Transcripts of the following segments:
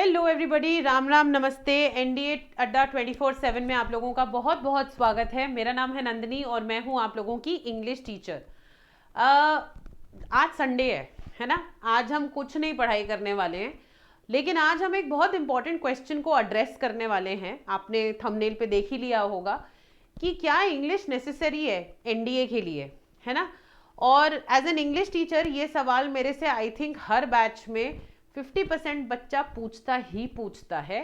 Hello everybody, Ram Ram, नमस्ते। NDA अड्डा 24/7 में आप लोगों का बहुत बहुत स्वागत है। मेरा नाम है नंदिनी और मैं हूं आप लोगों की इंग्लिश टीचर। आज संडे है ना। आज हम कुछ नहीं पढ़ाई करने वाले हैं, लेकिन आज हम एक बहुत इंपॉर्टेंट क्वेश्चन को एड्रेस करने वाले हैं। आपने थंबनेल पे देख ही लिया होगा कि क्या इंग्लिश नेसेसरी है एनडीए के लिए, है ना। और एज एन इंग्लिश टीचर ये सवाल मेरे से आई थिंक हर बैच में 50% बच्चा पूछता है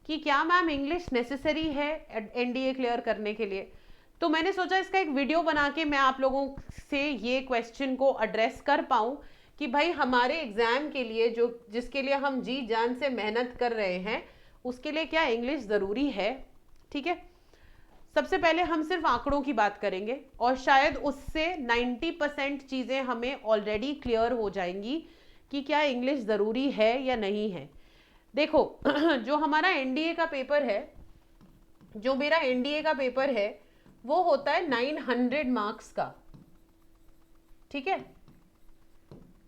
कि क्या मैम इंग्लिश नेसेसरी है एनडीए क्लियर करने के लिए। तो मैंने सोचा इसका एक वीडियो बना के मैं आप लोगों से ये क्वेश्चन को एड्रेस कर पाऊँ कि भाई हमारे एग्जाम के लिए जो जिसके लिए हम जी जान से मेहनत कर रहे हैं उसके लिए क्या इंग्लिश ज़रूरी है। ठीक है, सबसे पहले हम सिर्फ आंकड़ों की बात करेंगे और शायद उससे 90% चीज़ें हमें ऑलरेडी क्लियर हो जाएंगी कि क्या इंग्लिश ज़रूरी है या नहीं है। देखो जो हमारा एनडीए का पेपर है, जो मेरा एनडीए का पेपर है वो होता है 900 मार्क्स का। ठीक है,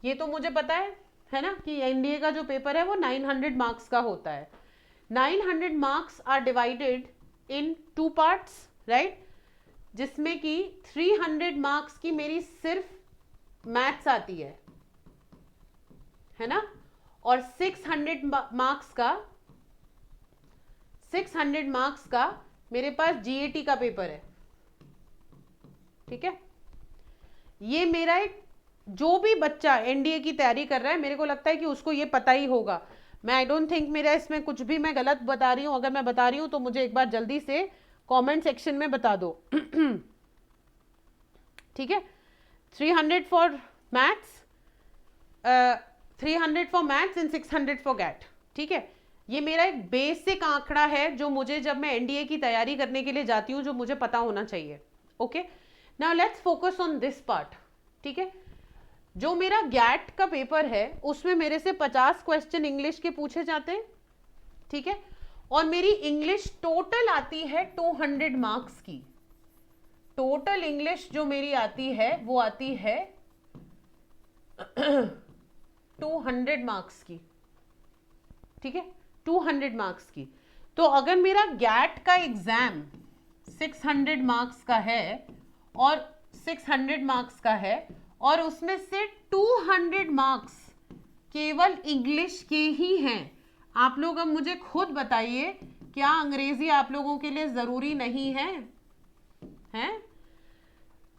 ये तो मुझे पता है ना कि एनडीए का जो पेपर है वो 900 मार्क्स का होता है। 900 marks are divided in 2 parts, right, जिसमें कि 300 मार्क्स की मेरी सिर्फ मैथ्स आती है ना, और 600 मार्क्स का मेरे पास जीएटी का पेपर है। ठीक है, ये मेरा एक, जो भी बच्चा एनडीए की तैयारी कर रहा है मेरे को लगता है कि उसको ये पता ही होगा। मैं आई डोंट थिंक मेरा इसमें कुछ भी मैं गलत बता रही हूँ। अगर मैं बता रही हूँ तो मुझे एक बार जल्दी से कमेंट सेक्शन में बता दो। ठीक है, 300 for maths, 300 for maths and 600 for GAT. ठीक है, ये मेरा एक बेसिक आंकड़ा है जो मुझे जब मैं एनडीए की तैयारी करने के लिए जाती हूँ जो मुझे पता होना चाहिए। Okay, now let's focus on this part. ठीक है, जो मेरा गैट का पेपर है उसमें मेरे से 50 क्वेश्चन इंग्लिश के पूछे जाते हैं। ठीक है, और मेरी इंग्लिश टोटल आती है 200 मार्क्स की। टोटल इंग्लिश जो मेरी आती है वो आती है 200 मार्क्स की। ठीक है, 200 मार्क्स की। तो अगर मेरा गैट का एग्जाम 600 मार्क्स का है और 600 मार्क्स का है और उसमें से 200 मार्क्स केवल इंग्लिश के ही हैं, आप लोग अब मुझे खुद बताइए क्या अंग्रेजी आप लोगों के लिए जरूरी नहीं है? हैं?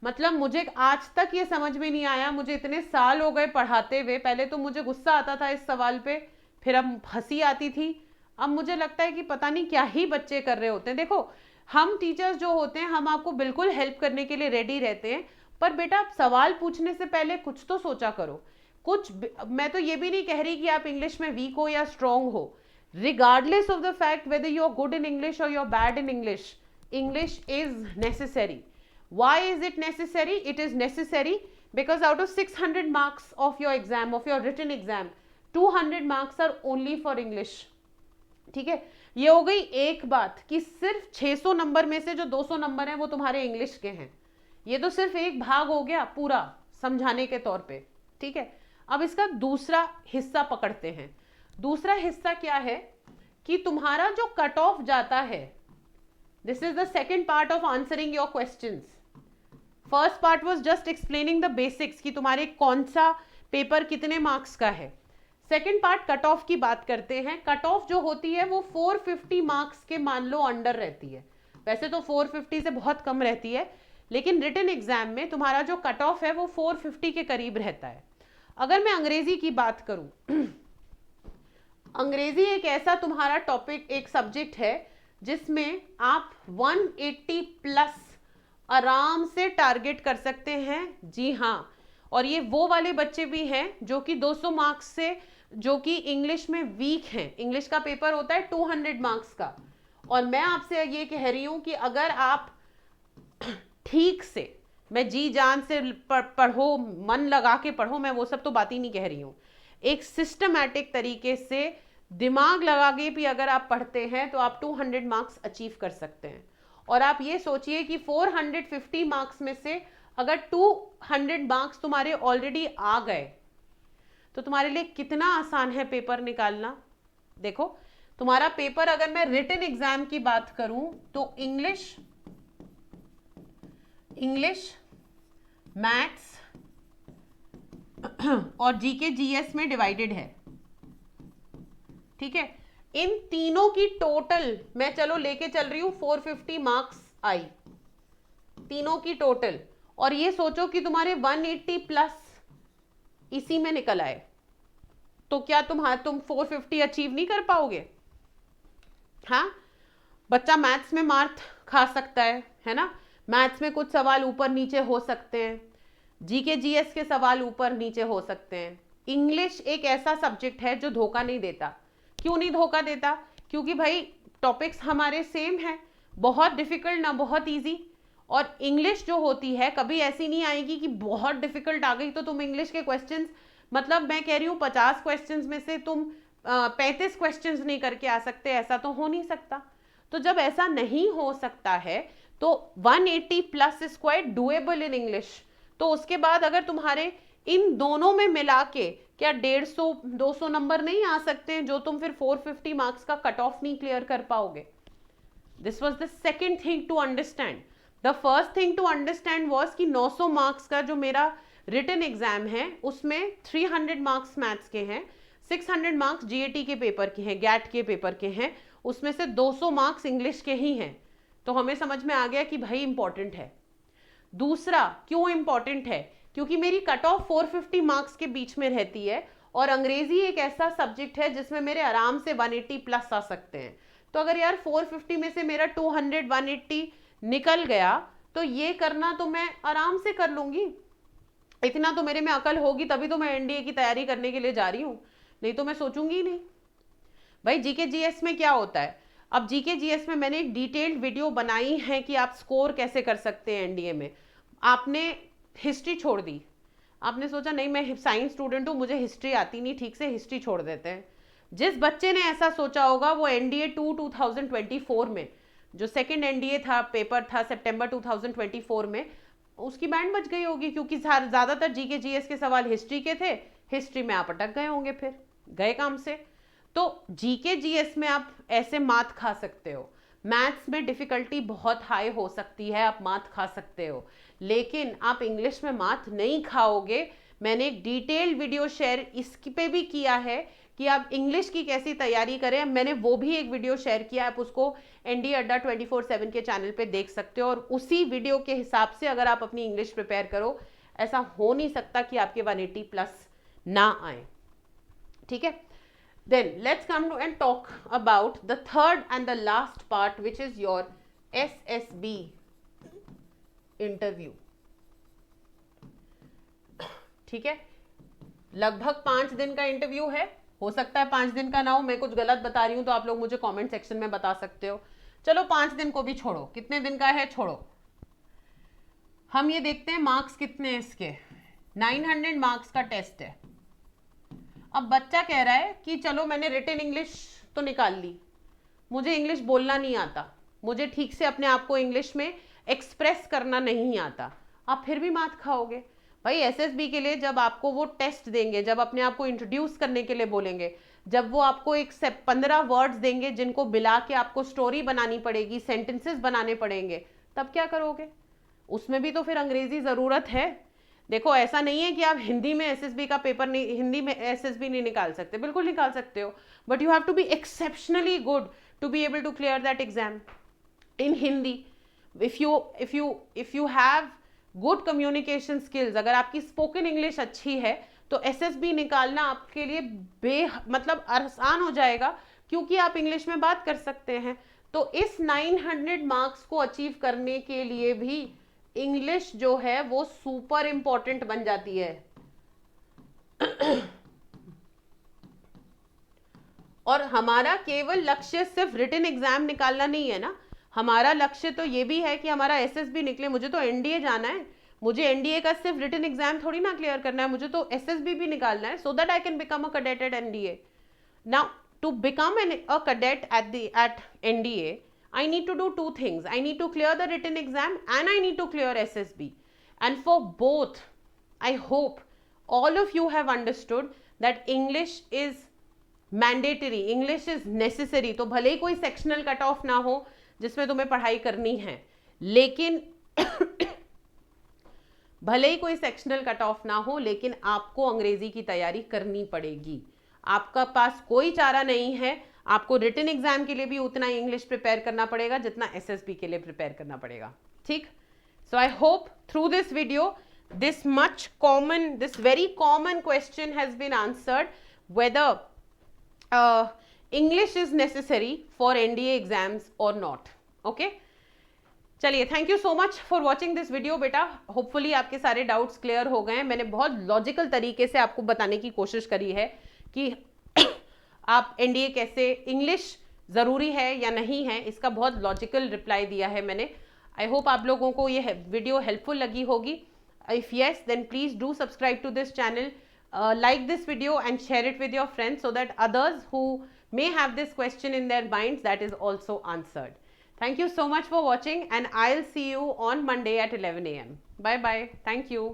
मतलब मुझे आज तक ये समझ में नहीं आया, मुझे इतने साल हो गए पढ़ाते हुए। पहले तो मुझे गुस्सा आता था इस सवाल पे, फिर अब हंसी आती थी, अब मुझे लगता है कि पता नहीं क्या ही बच्चे कर रहे होते हैं। देखो हम टीचर्स जो होते हैं हम आपको बिल्कुल हेल्प करने के लिए रेडी रहते हैं, पर बेटा आप सवाल पूछने से पहले कुछ तो सोचा करो। मैं तो ये भी नहीं कह रही कि आप इंग्लिश में वीक हो या स्ट्रॉन्ग हो। Regardless of the fact whether you are good in English और you are bad in English, English is necessary. Why is it necessary? It is necessary because out of 600 marks of your exam, of your written exam, 200 marks are only for English. ठीक है, ये हो गई एक बात कि सिर्फ 600 number में से जो 200 नंबर हैं वो तुम्हारे इंग्लिश के हैं। ये तो सिर्फ एक भाग हो गया पूरा समझाने के तौर पे। ठीक है, अब इसका दूसरा हिस्सा पकड़ते हैं। दूसरा हिस्सा क्या है कि तुम्हारा जो कट ऑफ जाता है, this is the second part of answering your questions. First part was just explaining the basics कि तुम्हारे कौन सा पेपर कितने मार्क्स का है। सेकेंड पार्ट कट ऑफ की बात करते हैं। कट ऑफ जो होती है वो 450 मार्क्स के मान लो अंडर रहती है। वैसे तो 450 से बहुत कम रहती है, लेकिन रिटन एग्जाम में तुम्हारा जो कट ऑफ है वो 450 के करीब रहता है। अगर मैं अंग्रेजी की बात करूं, अंग्रेजी एक ऐसा तुम्हारा टॉपिक, एक सब्जेक्ट है जिसमें आप 180 प्लस आराम से टारगेट कर सकते हैं। जी हाँ, और ये वो वाले बच्चे भी हैं जो कि 200 मार्क्स से, जो कि इंग्लिश में वीक हैं। इंग्लिश का पेपर होता है 200 मार्क्स का, और मैं आपसे ये कह रही हूं कि अगर आप ठीक से, मैं जी जान से पढ़ो, मन लगा के पढ़ो, मैं वो सब तो बात ही नहीं कह रही हूँ, एक सिस्टमैटिक तरीके से दिमाग लगा के भी अगर आप पढ़ते हैं तो आप 200 मार्क्स अचीव कर सकते हैं। और आप ये सोचिए कि 450 मार्क्स में से अगर 200 मार्क्स तुम्हारे ऑलरेडी आ गए तो तुम्हारे लिए कितना आसान है पेपर निकालना। देखो तुम्हारा पेपर, अगर मैं रिटन एग्जाम की बात करूं तो इंग्लिश, मैथ्स और जीके जीएस में डिवाइडेड है, ठीक है। इन तीनों की टोटल मैं चलो लेके चल रही हूं 450 मार्क्स आई, तीनों की टोटल। और ये सोचो कि तुम्हारे 180 प्लस इसी में निकल आए, तो क्या तुम 450 अचीव नहीं कर पाओगे? हाँ, बच्चा मैथ्स में मार्क खा सकता है ना, मैथ्स में कुछ सवाल ऊपर नीचे हो सकते हैं, जीके जीएस के सवाल ऊपर नीचे हो सकते हैं। इंग्लिश एक ऐसा सब्जेक्ट है जो धोखा नहीं देता। क्यों नहीं धोखा देता? क्योंकि भाई टॉपिक्स हमारे सेम हैं, बहुत डिफिकल्ट ना बहुत इजी। और इंग्लिश जो होती है कभी ऐसी नहीं आएगी कि बहुत डिफिकल्ट आ गई तो तुम इंग्लिश के क्वेश्चंस, मतलब मैं कह रही हूँ 50 क्वेश्चंस में से तुम 35 क्वेश्चंस नहीं करके आ सकते, ऐसा तो हो नहीं सकता। तो जब ऐसा नहीं हो सकता है तो 180 plus is quite doable in English. तो उसके बाद अगर तुम्हारे इन दोनों में मिला के क्या 150-200 नंबर नहीं आ सकते हैं, जो तुम फिर 450 मार्क्स का कट ऑफ नहीं क्लियर कर पाओगे। This was the second thing to understand. The first thing to understand was कि 900 मार्क्स का जो मेरा रिटन एग्जाम है उसमें 300 मार्क्स मैथ्स के हैं, 600 मार्क्स जीएटी के पेपर के हैं, गैट के पेपर के हैं, उसमें से 200 मार्क्स इंग्लिश के ही हैं। तो हमें समझ में आ गया कि भाई इंपॉर्टेंट है। दूसरा क्यों इंपॉर्टेंट है? क्योंकि मेरी कट ऑफ 450 मार्क्स के बीच में रहती है और अंग्रेजी एक ऐसा सब्जेक्ट है जिसमें मेरे आराम से 180 प्लस आ सकते हैं। तो अगर यार 450 में से मेरा 200 180 निकल गया तो ये करना तो मैं आराम से कर लूंगी, इतना तो मेरे में अकल होगी, तभी तो मैं एनडीए की तैयारी करने के लिए जा रही हूँ, नहीं तो मैं सोचूंगी ही नहीं। भाई जीके जीएस में क्या होता है, अब जीके जीएस में मैंने एक डिटेल्ड वीडियो बनाई है कि आप स्कोर कैसे कर सकते हैं एनडीए में। आपने हिस्ट्री छोड़ दी, आपने सोचा नहीं मैं साइंस स्टूडेंट हूँ, मुझे हिस्ट्री आती नहीं ठीक से, हिस्ट्री छोड़ देते हैं। जिस बच्चे ने ऐसा सोचा होगा वो एनडीए 2024 में, जो सेकेंड एनडीए था, पेपर था सितंबर 2024 में, उसकी बैंड बज गई होगी, क्योंकि ज्यादातर जीके जीएस के सवाल हिस्ट्री के थे, हिस्ट्री में आप अटक गए होंगे, फिर गए काम से। तो जीके जीएस में आप ऐसे मात खा सकते हो, मैथ्स में डिफिकल्टी बहुत हाई हो सकती है, आप मात खा सकते हो, लेकिन आप इंग्लिश में मात नहीं खाओगे। मैंने एक डिटेल्ड वीडियो शेयर इस पे भी किया है कि आप इंग्लिश की कैसी तैयारी करें, मैंने वो भी एक वीडियो शेयर किया, आप उसको एनडी अड्डा 24/7 के चैनल पे देख सकते हो। और उसी वीडियो के हिसाब से अगर आप अपनी इंग्लिश प्रिपेयर करो, ऐसा हो नहीं सकता कि आपके 180 प्लस ना आए, ठीक है। Then let's come to and talk about the third and the last part, which is your SSB interview. ठीक है, लगभग 5 दिन का इंटरव्यू है, हो सकता है 5 दिन का ना हो, मैं कुछ गलत बता रही हूं तो आप लोग मुझे कमेंट सेक्शन में बता सकते हो। चलो 5 दिन को भी छोड़ो, कितने दिन का है छोड़ो, हम ये देखते हैं मार्क्स कितने हैं इसके। 900 मार्क्स का टेस्ट है। अब बच्चा कह रहा है कि चलो मैंने रिटन इंग्लिश तो निकाल ली, मुझे इंग्लिश बोलना नहीं आता, मुझे ठीक से अपने आप को इंग्लिश में एक्सप्रेस करना नहीं आता, आप फिर भी मात खाओगे। भाई एसएसबी के लिए जब आपको वो टेस्ट देंगे, जब अपने आप को इंट्रोड्यूस करने के लिए बोलेंगे, जब वो आपको एक से 15 वर्ड्स देंगे जिनको मिला के आपको स्टोरी बनानी पड़ेगी, सेंटेंसेस बनाने पड़ेंगे, तब क्या करोगे? उसमें भी तो फिर अंग्रेजी ज़रूरत है। देखो ऐसा नहीं है कि आप हिंदी में एसएसबी का पेपर नहीं, हिंदी में एसएसबी नहीं निकाल सकते, बिल्कुल निकाल सकते हो, but you have to be exceptionally good to be able to clear that exam in Hindi. If you have good communication skills, अगर आपकी स्पोकन इंग्लिश अच्छी है तो एसएसबी निकालना आपके लिए मतलब आसान हो जाएगा, क्योंकि आप इंग्लिश में बात कर सकते हैं। तो इस 900 मार्क्स को अचीव करने के लिए भी इंग्लिश जो है वो सुपर इंपॉर्टेंट बन जाती है। और हमारा केवल लक्ष्य सिर्फ रिटन एग्जाम निकालना नहीं है ना, हमारा लक्ष्य तो ये भी है कि हमारा एसएसबी निकले। मुझे तो एनडीए जाना है, मुझे एनडीए का सिर्फ रिटन एग्जाम थोड़ी ना क्लियर करना है, मुझे तो एसएसबी भी निकालना है, so that I can become a cadet at NDA. Now to become a cadet at NDA, I need to do 2 things. I need to clear the written exam and I need to clear SSB. And for both, I hope all of you have understood that English is mandatory, English is necessary, तो भले ही कोई sectional cut off ना हो जिसमें तुम्हें पढ़ाई करनी है, लेकिन भले ही कोई सेक्शनल कट ऑफ ना हो, लेकिन आपको अंग्रेजी की तैयारी करनी पड़ेगी। आपका पास कोई चारा नहीं है, आपको रिटन एग्जाम के लिए भी उतना इंग्लिश प्रिपेयर करना पड़ेगा जितना एसएसबी के लिए प्रिपेयर करना पड़ेगा, ठीक। So I hope through this video this very common question has been answered, whether English is necessary for NDA exams or not. Okay, चलिए, thank you so much for watching this video बेटा। Hopefully आपके सारे doubts clear हो गए हैं। मैंने बहुत logical तरीके से आपको बताने की कोशिश करी है कि आप एनडीए कैसे, इंग्लिश ज़रूरी है या नहीं है, इसका बहुत लॉजिकल रिप्लाई दिया है मैंने। आई होप आप लोगों को ये वीडियो हेल्पफुल लगी होगी। If yes, then please do subscribe to this channel, like this video and share it with your friends so that others who may have this question in their minds, that is also answered. Thank you so much for watching, and I'll see you on Monday at 11 a.m. Bye bye. Thank you.